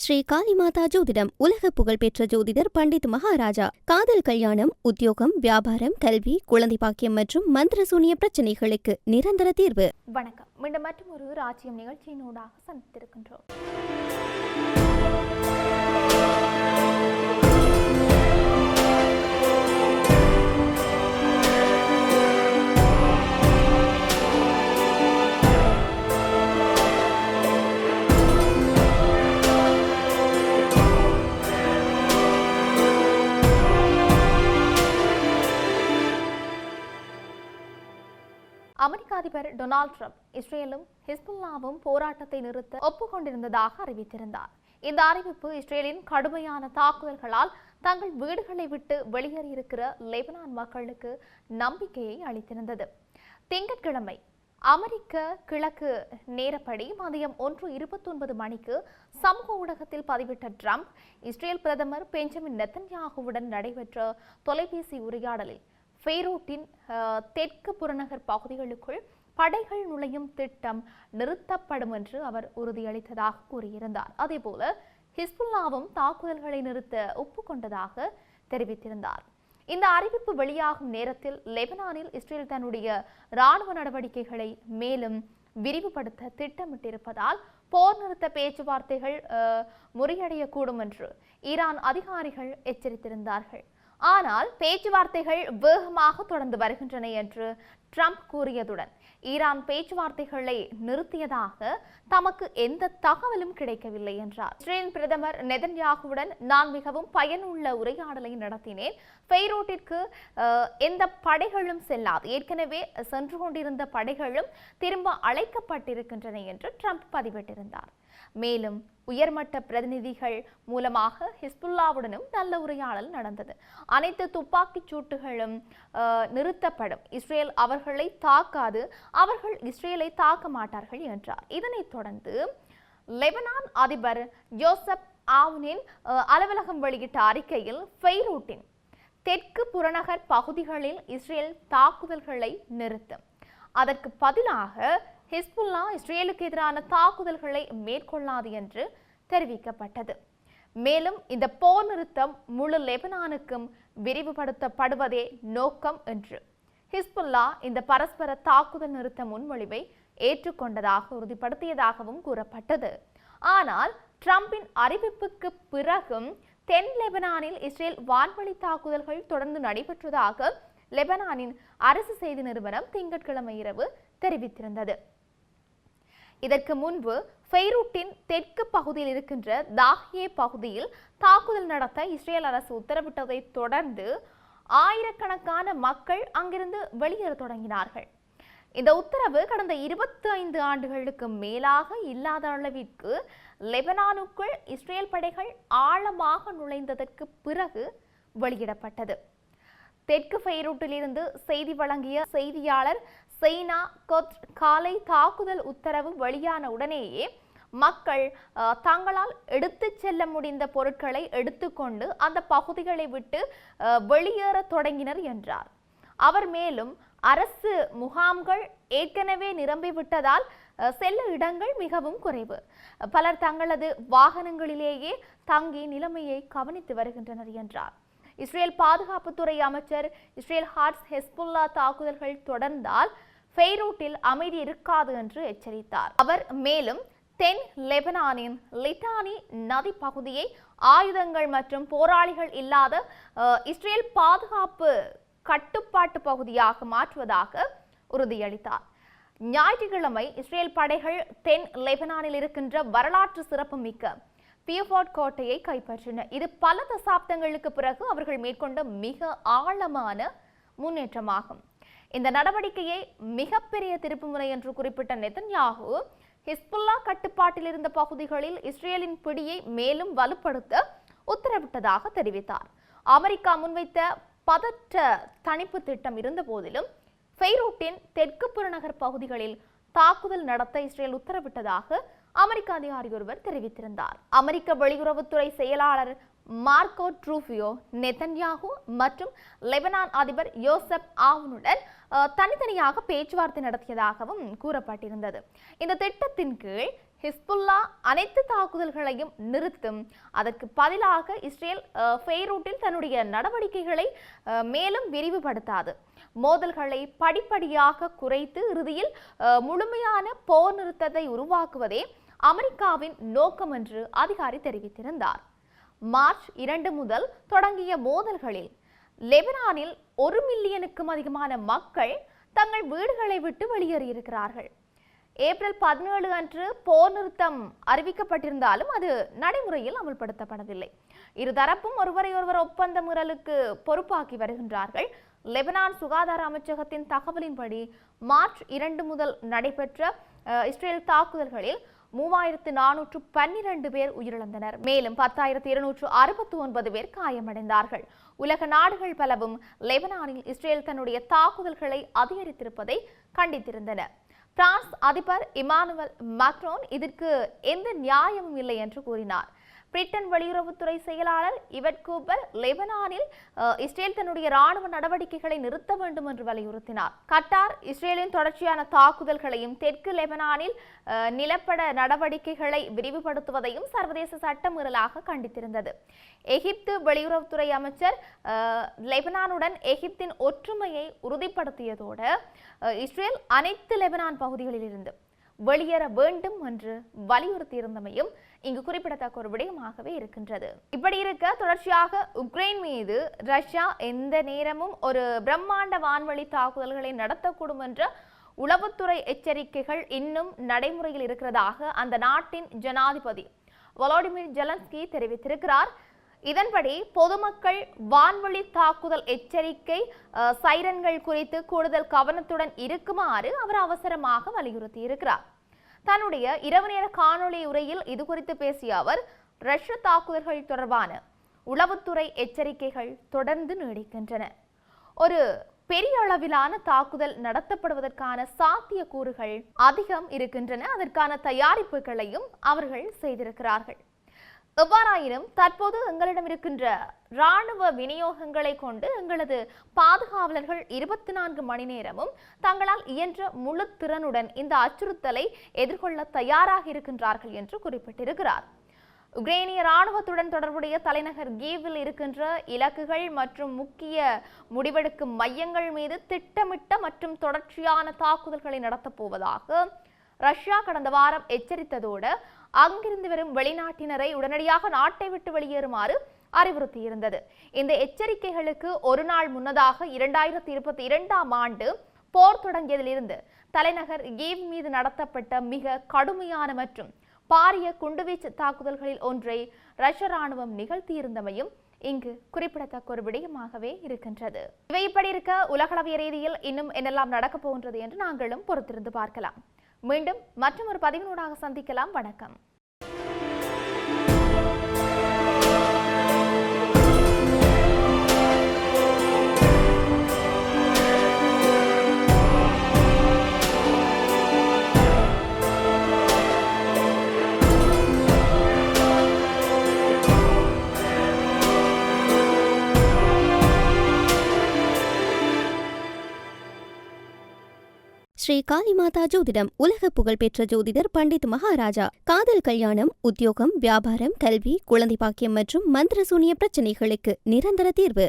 ஸ்ரீ காளிமாதா ஜோதிடம் உலக புகழ்பெற்ற ஜோதிடர் பண்டித் மகாராஜா. காதல், கல்யாணம், உத்தியோகம், வியாபாரம், கல்வி, குழந்தை பாக்கியம் மற்றும் மந்திர சூனிய பிரச்சனைகளுக்கு நிரந்தர தீர்வு. வணக்கம். மீண்டும் மற்றும் ஒரு ராஜ்யம் நிகழ்ச்சியினூடாக சந்தித்திருக்கின்றோம். அமெரிக்க அதிபர் டொனால்ட் ட்ரம்ப் இஸ்ரேலும் ஹிஸ்புல்லாவும் போராட்டத்தை நிறுத்த ஒப்புக்கொண்டிருந்ததாக அறிவித்திருந்தார். இந்த அறிவிப்பு இஸ்ரேலின் கடுமையான தாக்குதல்களால் தங்கள் வீடுகளை விட்டு வெளியேறியிருக்கிற லெபனான் மக்களுக்கு நம்பிக்கையை அளித்திருந்தது. திங்கட்கிழமை அமெரிக்க கிழக்கு நேரப்படி மதியம் 1:29 மணிக்கு சமூக ஊடகத்தில் பதிவிட்ட ட்ரம்ப், இஸ்ரேல் பிரதமர் பெஞ்சமின் நெத்தன்யாகுவுடன் நடைபெற்ற தொலைபேசி உரையாடலில் பெய்ரூட்டின் தெற்கு புறநகர் பகுதிகளுக்குள் படைகள் நுழையும் திட்டம் நிறுத்தப்படும் என்று அவர் உறுதியளித்ததாக கூறியிருந்தார். அதேபோல ஹிஸ்புல்லாவும் தாக்குதல்களை நிறுத்த ஒப்புக்கொண்டதாக தெரிவித்திருந்தார். இந்த அறிவிப்பு வெளியாகும் நேரத்தில் லெபனானில் இஸ்ரேல் தன்னுடைய இராணுவ நடவடிக்கைகளை மேலும் விரிவுபடுத்த திட்டமிட்டிருப்பதால் போர் நிறுத்த பேச்சுவார்த்தைகள் முறியடையக்கூடும் என்று ஈரான் அதிகாரிகள் எச்சரித்திருந்தார்கள். ஆனால் பேச்சுவார்த்தைகள் வேகமாக தொடர்ந்து வருகின்றன என்று ட்ரம்ப் கூறியதுடன் ஈரான் பேச்சுவார்த்தைகளை நிறுத்தியதாக தமக்கு எந்த தகவலும் கிடைக்கவில்லை என்றார். இஸ்ரேல் பிரதமர் நெதன்யாகுவுடன் நான் மிகவும் பயனுள்ள உரையாடலை நடத்தினேன். பெய்ரூட்டிற்கு எந்த படைகளும் செல்லாது, ஏற்கனவே சென்று கொண்டிருந்த படைகளும் திரும்ப அழைக்கப்பட்டிருக்கின்றன என்று ட்ரம்ப் பதிவிட்டிருந்தார். மேலும் உயர்மட்ட பிரதிநிதிகள் மூலமாக ஹிஸ்புல்லாவுடனும் நல்ல உரையாடல் நடந்தது. அனைத்து துப்பாக்கிச் சூட்டுகளும் நிறுத்தப்படும். இஸ்ரேல் அவர்களை தாக்காது, அவர்கள் இஸ்ரேலை தாக்க மாட்டார்கள் என்றார். இதனைத் தொடர்ந்து லெபனான் அதிபர் ஜோசப் ஆவுனின் அலுவலகம் வெளியிட்ட அறிக்கையில் பெய்ரூட்டின் தெற்கு புறநகர் பகுதிகளில் இஸ்ரேல் தாக்குதல்களை நிறுத்தும், அதற்கு பதிலாக ஹிஸ்புல்லா இஸ்ரேலுக்கு எதிரான தாக்குதல்களை மேற்கொள்ளாது என்று தெரிவிக்கப்பட்டது. மேலும் இந்த போர் நிறுத்தம் முழு லெபனானுக்கும் விரிவுபடுத்தப்படுவதே நோக்கம் என்று ஹிஸ்புல்லா இந்த பரஸ்பர தாக்குதல் நிறுத்த முன்மொழிவை ஏற்றுக்கொண்டதாக உறுதிப்படுத்தியதாகவும் கூறப்பட்டது. ஆனால் ட்ரம்பின் அறிவிப்புக்கு பிறகும் தென் லெபனானில் இஸ்ரேல் வான்வழி தாக்குதல்கள் தொடர்ந்து நடைபெற்றதாக லெபனானின் அரசு செய்தி நிறுவனம் திங்கட்கிழமை இரவு தெரிவித்திருந்தது. இதற்கு முன்பு பெய்ரூட்டின் தெற்கு பகுதியில் இருக்கின்ற தாஹியே பகுதியில் தாக்குதல் நடத்த இஸ்ரேல் அரசு உத்தரவிட்டதை தொடர்ந்து ஆயிரக்கணக்கான மக்கள் அங்கிருந்து வெளியேற தொடங்கினார்கள். இந்த உத்தரவு கடந்த 25 ஆண்டுகளுக்கு மேலாக இல்லாத அளவிற்கு லெபனானுக்குள் இஸ்ரேல் படைகள் ஆழமாக நுழைந்ததற்கு பிறகு வெளியிடப்பட்டது. தெற்கு பெய்ரூட்டிலிருந்து செய்தி வழங்கிய செய்தியாளர் சைனா கொத் காலை தாக்குதல் உத்தரவு வெளியான உடனேயே மக்கள் தங்களால் எடுத்து செல்ல முடிந்த பொருட்களை எடுத்துக்கொண்டு அந்த பகுதிகளை விட்டு வெளியேற தொடங்கினர் என்றார். அவர் மேலும் அரசு முகாம்கள் ஏற்கனவே நிரம்பிவிட்டதால் செல்ல இடங்கள் மிகவும் குறைவு, பலர் தங்களது வாகனங்களிலேயே தங்கி நிலைமையை கவனித்து வருகின்றனர் என்றார். இஸ்ரேல் பாதுகாப்புத்துறை அமைச்சர் இஸ்ரேல் ஹாட்ஸ் ஹெஸ்புல்லா தாக்குதல்கள் தொடர்ந்தால் பெய்ரூட்டில் அமைதி இருக்காது என்று எச்சரித்தார். அவர் மேலும் தென் லெபனானின் லிட்டானி நதி பகுதியை ஆயுதங்கள் மற்றும் போராளிகள் இல்லாத இஸ்ரேல் பாதுகாப்பு கட்டுப்பாட்டு பகுதியாக மாற்றுவதாக உறுதியளித்தார். ஞாயிற்றுக்கிழமை இஸ்ரேல் படைகள் தென் லெபனானில் இருக்கின்ற வரலாற்று சிறப்புமிக்க பியஃபோர்ட் கோட்டையை கைப்பற்றின. இது பல தசாப்தங்களுக்கு பிறகு அவர்கள் மேற்கொண்ட மிக ஆழமான முன்னேற்றமாகும். இந்த நடவடிக்கையை மிகப்பெரிய திருப்புமுனை என்று குறிப்பிட்ட நெதன்யாகு, ஹிஸ்புல்லா கட்டுப்பாட்டில் இருந்த பகுதிகளில் இஸ்ரேலின் பிடியை மேலும் வலுப்படுத்த உத்தரவிட்டதாக தெரிவித்தார். அமெரிக்கா முன்வைத்த பதற்ற தணிப்பு திட்டம் இருந்த போதிலும் பெய்ரூட்டின் தெற்கு புறநகர் பகுதிகளில் தாக்குதல் நடத்த இஸ்ரேல் உத்தரவிட்டதாக அமெரிக்க அதிகாரி ஒருவர் தெரிவித்திருந்தார். அமெரிக்க வெளியுறவுத்துறை செயலாளர் மார்க்கோ ட்ரூபியோ நெதன்யாகு மற்றும் லெபனான் அதிபர் யோசப் ஆவுனுடன் தனித்தனியாக பேச்சுவார்த்தை நடத்தியதாகவும் கூறப்பட்டிருந்தது. இந்த திட்டத்தின் கீழ் ஹிஸ்புல்லா அனைத்து தாக்குதல்களையும் நிறுத்தும், அதற்கு பதிலாக இஸ்ரேல் பெய்ரூட்டில் தன்னுடைய நடவடிக்கைகளை மேலும் விரிவுபடுத்தாது, மோதல்களை படிப்படியாக குறைத்து இறுதியில் முழுமையான போர் நிறுத்தத்தை உருவாக்குவதே அமெரிக்காவின் நோக்கம் என்று அதிகாரி தெரிவித்திருந்தார். மார்ச் 2 முதல் தொடங்கிய மோதல்களில் லெபனானில் 1 மில்லியனுக்கும் அதிகமான மக்கள் தங்கள் வீடுகளை விட்டு வெளியேறியிருக்கிறார்கள். ஏப்ரல் 17 அன்று போர் நிறுத்தம் அறிவிக்கப்பட்டிருந்தாலும் அது நடைமுறையில் அமல்படுத்தப்படவில்லை. இருதரப்பும் ஒருவரையொருவர் ஒப்பந்த மீறலுக்கு பொறுப்பாக்கி வருகின்றார்கள். லெபனான் சுகாதார அமைச்சகத்தின் தகவலின்படி மார்ச் 2 முதல் நடைபெற்ற இஸ்ரேல் தாக்குதல்களில் 3412 பேர் உயிரிழந்தனர். மேலும் 10,269 பேர் காயமடைந்தார்கள். உலக நாடுகள் பலவும் லெபனானில் இஸ்ரேல் தன்னுடைய தாக்குதல்களை அதிகரித்திருப்பதை கண்டித்திருந்தன. பிரான்ஸ் அதிபர் இமானுவல் மேக்ரோன் இதற்கு எந்த நியாயமும் இல்லை என்று கூறினார். பிரிட்டன் வெளியுறவுத்துறை செயலாளர் இவட் கூப்பர் லெபனானில் இஸ்ரேல் தன்னுடைய ராணுவ நடவடிக்கைகளை நிறுத்த வேண்டும் என்று வலியுறுத்தினார். கட்டார் இஸ்ரேலின் தொடர்ச்சியான தாக்குதல்களையும் தெற்கு லெபனானில் நிலப்பட நடவடிக்கைகளை விரிவுபடுத்துவதையும் சர்வதேச சட்டமீறலாக கண்டித்திருந்தது. எகிப்து வெளியுறவுத்துறை அமைச்சர் லெபனானுடன் எகிப்தின் ஒற்றுமையை உறுதிப்படுத்தியதோடு இஸ்ரேல் அனைத்து லெபனான் பகுதிகளில் இருந்து வெளியேற வேண்டும் என்று வலியுறுத்தியிருந்தமையும் இங்கு குறிப்பிடத்தக்க ஒரு விடயமாகவே இருக்கின்றது. இப்படி இருக்க தொடர்ச்சியாக உக்ரைன் மீது ரஷ்யா எந்த நேரமும் ஒரு பிரம்மாண்ட வான்வழி தாக்குதல்களை நடத்தக்கூடும் என்ற உளவுத்துறை எச்சரிக்கைகள் இன்னும் நடைமுறையில் இருக்கிறதாக அந்த நாட்டின் ஜனாதிபதி வோலோடிமிர் ஜெலன்ஸ்கி தெரிவித்திருக்கிறார். இதன்படி பொதுமக்கள் வான்வழி தாக்குதல் எச்சரிக்கை சைரன்கள் குறித்து கூடுதல் கவனத்துடன் இருக்குமாறு அவர் அவசரமாக வலியுறுத்தி இருக்கிறார். தன்னுடைய இரவு நேர காணொலி உரையில் இது குறித்து பேசிய அவர், ரஷ்ய தாக்குதல்கள் தொடர்பான உளவுத்துறை எச்சரிக்கைகள் தொடர்ந்து நீடிக்கின்றன. ஒரு பெரிய அளவிலான தாக்குதல் நடத்தப்படுவதற்கான சாத்தியக்கூறுகள் அதிகம் இருக்கின்றன. அதற்கான தயாரிப்புகளையும் அவர்கள் செய்திருக்கிறார்கள். எவ்வாறாயினும் தற்போது எங்களிடம் இருக்கின்ற இராணுவ விநியோகங்களை கொண்டு எங்களது பாதுகாவலர்கள் 24 மணி நேரமும் தங்களால் இயன்ற முழு திறனுடன் இந்த அச்சுறுத்தலை எதிர்கொள்ள தயாராக இருக்கின்றார்கள் என்று குறிப்பிட்டிருக்கிறார். உக்ரைனிய இராணுவத்துடன் தொடர்புடைய தலைநகர் கீவில் இருக்கின்ற இலக்குகள் மற்றும் முக்கிய முடிவெடுக்கும் மையங்கள் மீது திட்டமிட்ட மற்றும் தொடர்ச்சியான தாக்குதல்களை நடத்தப் போவதாக ரஷ்யா கடந்த வாரம் எச்சரித்ததோடு அங்கிருந்து வரும் வெளிநாட்டினரை உடனடியாக நாட்டை விட்டு வெளியேறுமாறு அறிவுறுத்தியிருந்தது. இந்த எச்சரிக்கைகளுக்கு ஒரு நாள் முன்னதாக 2022ஆம் ஆண்டு போர் தொடங்கியதிலிருந்து தலைநகர் கீவ் மீது நடத்தப்பட்ட மிக கடுமையான மற்றும் பாரிய குண்டுவீச்சு தாக்குதல்களில் ஒன்றை ரஷ்ய ராணுவம் நிகழ்த்தியிருந்தமையும் இங்கு குறிப்பிடத்தக்க ஒரு விடயமாகவே இருக்கின்றது. இவை இப்படி இருக்க உலகளவிய ரீதியில் இன்னும் என்னெல்லாம் நடக்கப் போகின்றது என்று நாங்களும் பொறுத்திருந்து பார்க்கலாம். மீண்டும் மற்றொரு பதிவினூடாக சந்திக்கலாம். வணக்கம். ஸ்ரீ காளிமாதா ஜோதிடம் உலக புகழ்பெற்ற ஜோதிடர் பண்டித் மகாராஜா. காதல், கல்யாணம், உத்தியோகம், வியாபாரம், கல்வி, குழந்தை பாக்கியம் மற்றும் மந்திர சூனிய பிரச்சனைகளுக்கு நிரந்தர தீர்வு.